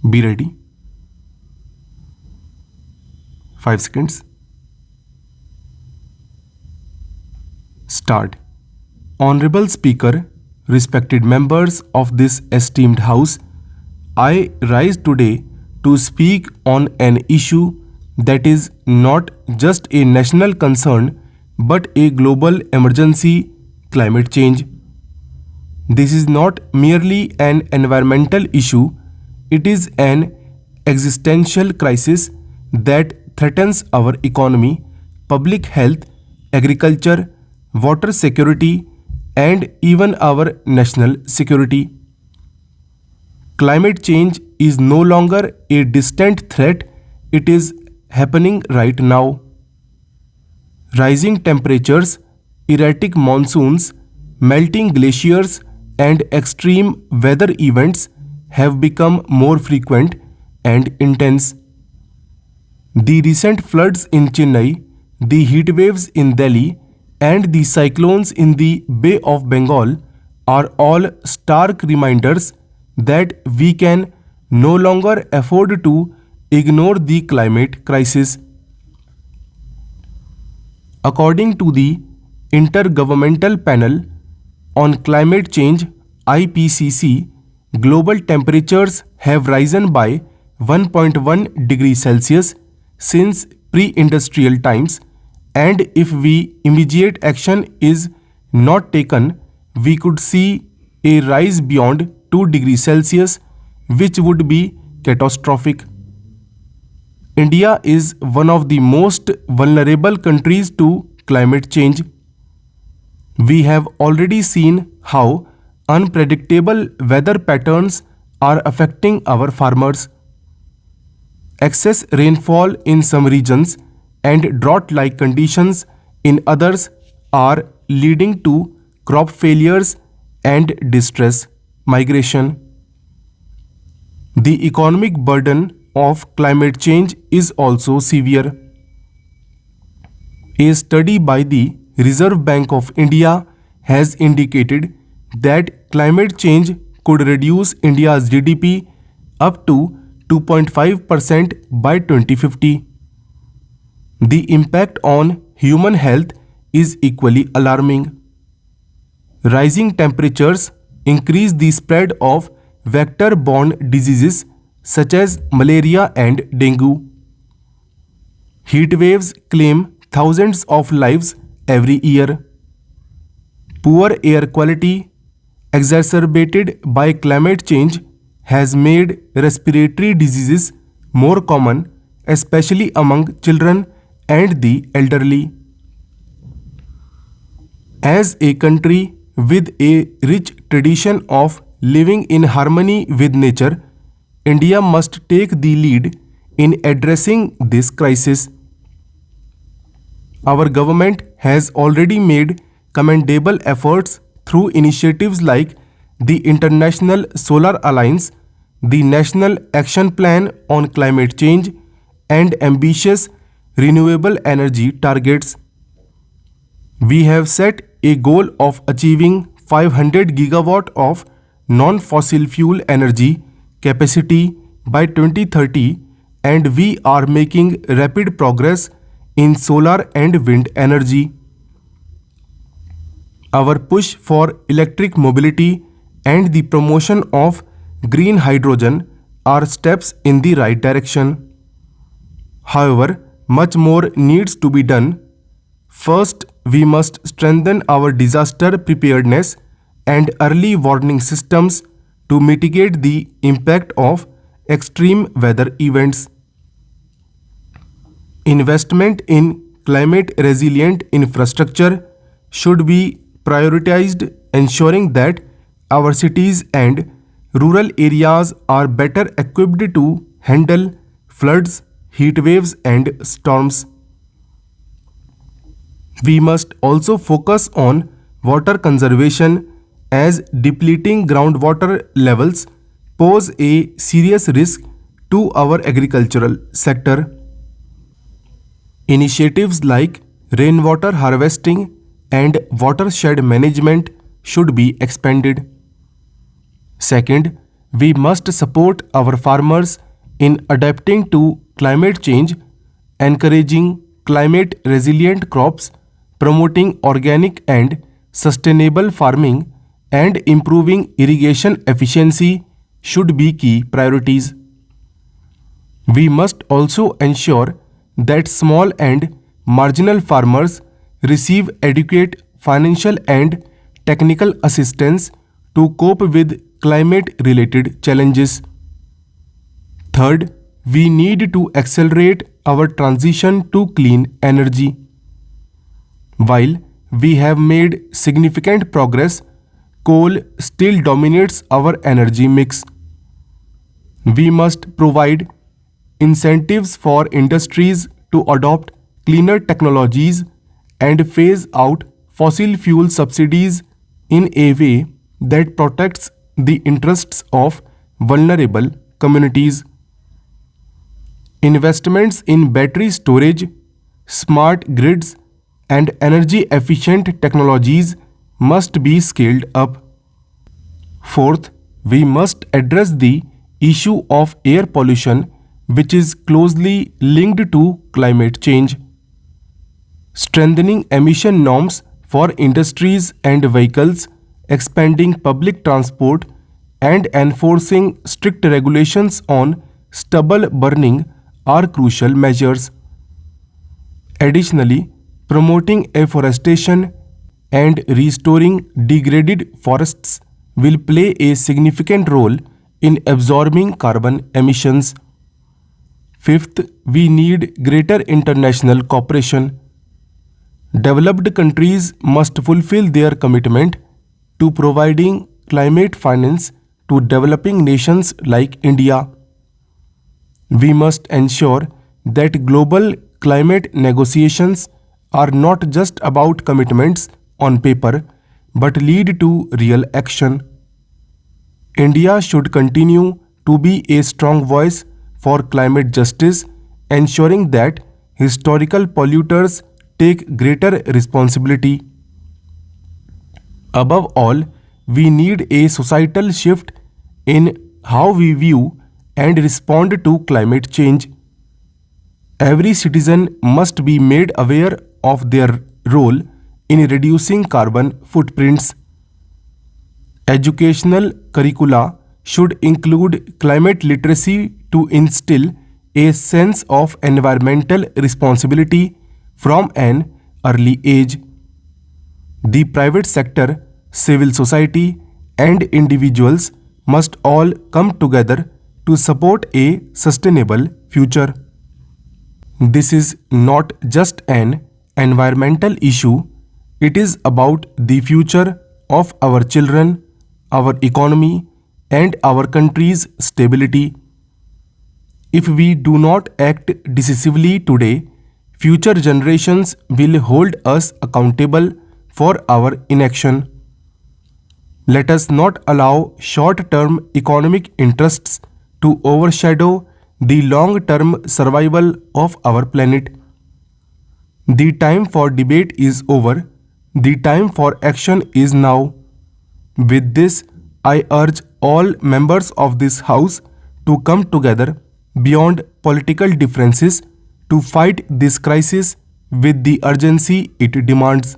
Be ready. 5 seconds. Start. Honorable Speaker, respected members of this esteemed House, I rise today to speak on an issue that is not just a national concern but a global emergency: climate change. This is not merely an environmental issue, it is an existential crisis that threatens our economy, public health, agriculture, water security, and even our national security. Climate change is no longer a distant threat, it is happening right now. Rising temperatures, erratic monsoons, melting glaciers, and extreme weather events have become more frequent and intense. The recent floods in Chennai, the heat waves in Delhi, and the cyclones in the Bay of Bengal are all stark reminders that we can no longer afford to ignore the climate crisis. According to the Intergovernmental Panel on Climate Change (IPCC), global temperatures have risen by 1.1 degrees Celsius since pre-industrial times, and if immediate action is not taken, we could see a rise beyond 2 degrees Celsius, which would be catastrophic. India is one of the most vulnerable countries to climate change. We have already seen how unpredictable weather patterns are affecting our farmers. Excess rainfall in some regions and drought-like conditions in others are leading to crop failures and distress migration. The economic burden of climate change is also severe. A study by the Reserve Bank of India has indicated that climate change could reduce India's GDP up to 2.5% by 2050. The impact on human health is equally alarming. Rising temperatures increase the spread of vector-borne diseases such as malaria and dengue. Heat waves claim thousands of lives every year. Poor air quality, exacerbated by climate change, has made respiratory diseases more common, especially among children and the elderly. As a country with a rich tradition of living in harmony with nature, India must take the lead in addressing this crisis. Our government has already made commendable efforts through initiatives like the International Solar Alliance, the National Action Plan on Climate Change, and ambitious renewable energy targets. We have set a goal of achieving 500 gigawatt of non-fossil fuel energy capacity by 2030, and we are making rapid progress in solar and wind energy. Our push for electric mobility and the promotion of green hydrogen are steps in the right direction. However, much more needs to be done. First, we must strengthen our disaster preparedness and early warning systems to mitigate the impact of extreme weather events. Investment in climate resilient infrastructure should be prioritized, ensuring that our cities and rural areas are better equipped to handle floods, heat waves, and storms. We must also focus on water conservation, as depleting groundwater levels pose a serious risk to our agricultural sector. Initiatives like rainwater harvesting and watershed management should be expanded. Second, We must support our farmers in adapting to climate change, encouraging climate resilient crops, promoting organic and sustainable farming, and improving irrigation efficiency should be key priorities. We must also ensure that small and marginal farmers receive adequate financial and technical assistance to cope with climate related challenges. Third, we need to accelerate our transition to clean energy. While we have made significant progress, coal still dominates our energy mix. We must provide incentives for industries to adopt cleaner technologies and phase out fossil fuel subsidies in a way that protects the interests of vulnerable communities. Investments in battery storage, smart grids, and energy efficient technologies must be scaled up. Fourth, we must address the issue of air pollution, which is closely linked to climate change. Strengthening emission norms for industries and vehicles, expanding public transport, and enforcing strict regulations on stubble burning are crucial measures. Additionally, promoting afforestation and restoring degraded forests will play a significant role in absorbing carbon emissions. Fifth, we need greater international cooperation. Developed countries must fulfill their commitment to providing climate finance to developing nations like India. We must ensure that global climate negotiations are not just about commitments on paper but lead to real action. India should continue to be a strong voice for climate justice, ensuring that historical polluters take greater responsibility. Above all, we need a societal shift in how we view and respond to climate change. Every citizen must be made aware of their role in reducing carbon footprints. Educational curricula should include climate literacy to instill a sense of environmental responsibility from an early age. The private sector, civil society, and individuals must all come together to support a sustainable future. This is not just an environmental issue, it is about the future of our children, our economy, and our country's stability. If we do not act decisively today, future generations will hold us accountable for our inaction. Let us not allow short-term economic interests to overshadow the long-term survival of our planet. The time for debate is over. The time for action is now. With this, I urge all members of this House to come together beyond political differences to fight this crisis with the urgency it demands.